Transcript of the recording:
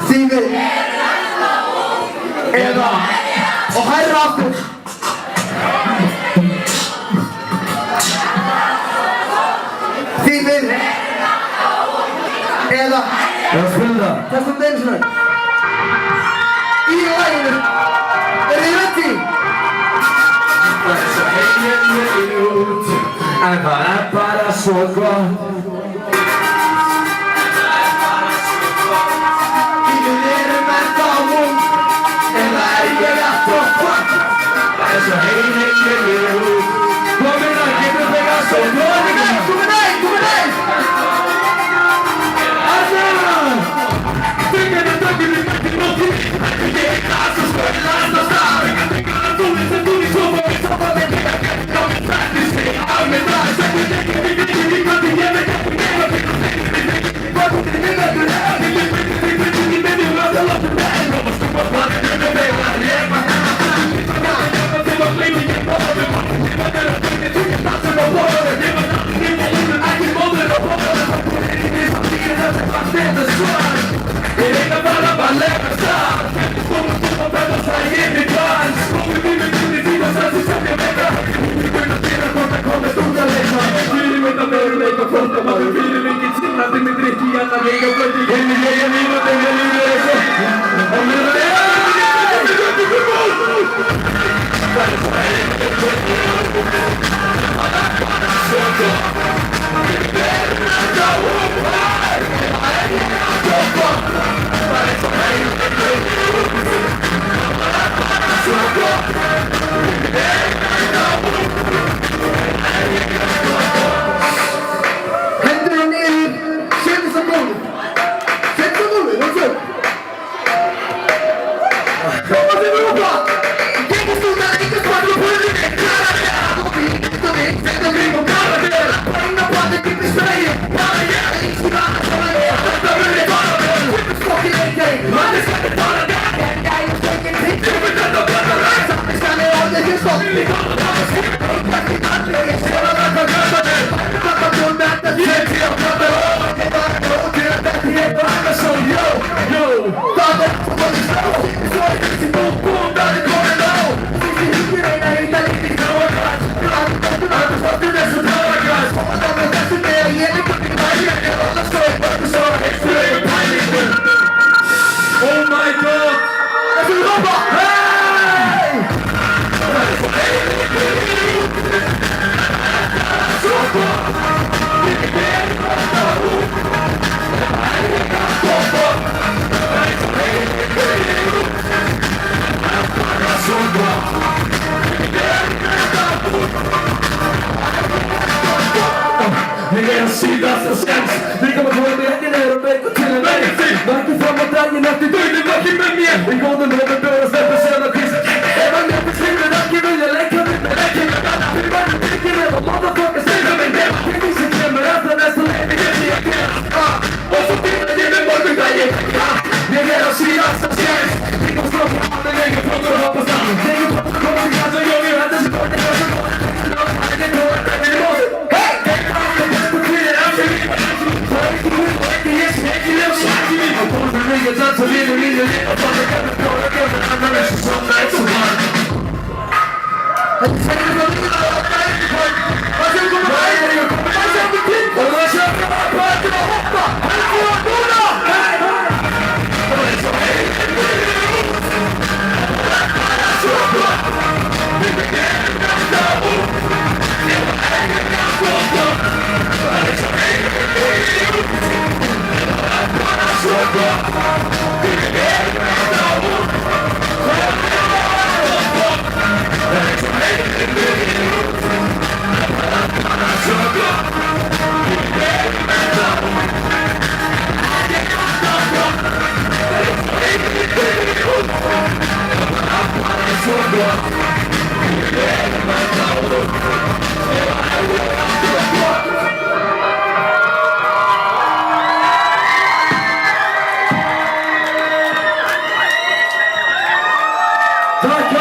Þýðir eða og hærra aftur. Þýðir eða þessum deilsinu í laginu. Er þið ready? Svo heimir mér út, en það bara svo gott. Lífið ennþá ung, en það ég allt of fuck. Svo heimir mér út, komin að getur þegar svo glóðið. Komið næst! Tökjum í mættin móti, ég það svo skoði last á stað. Síðasta séns, við komum að hóða ekki neyra og beita til en verið þig. Vakti fram á daginn eftir dögnin vakti með mér. Í góðum höfum bjóða stefna sér að kvísa. Ef hann nefnir slimir ekki vilja leika við með ekki með annar. Fyrir verður ekki með að motherfucker steina mig nefn. Hvernig sem kemur eftir næsta leiði get ég gera. Og svo býrði ég með morgundaginn. Ég á síðasta séns. Við komum stróka á mig lengur frá að hoppa saman. Þegar pappa kom til kassa og ég hætti sem borti og sem borti. Niggas up to me, I'm gonna get the door again, but I'm gonna shoot some nights of one. I'm saying the little I said go away, I said the kid, I said come on, back to the hopper, I'm going to do now. Tack!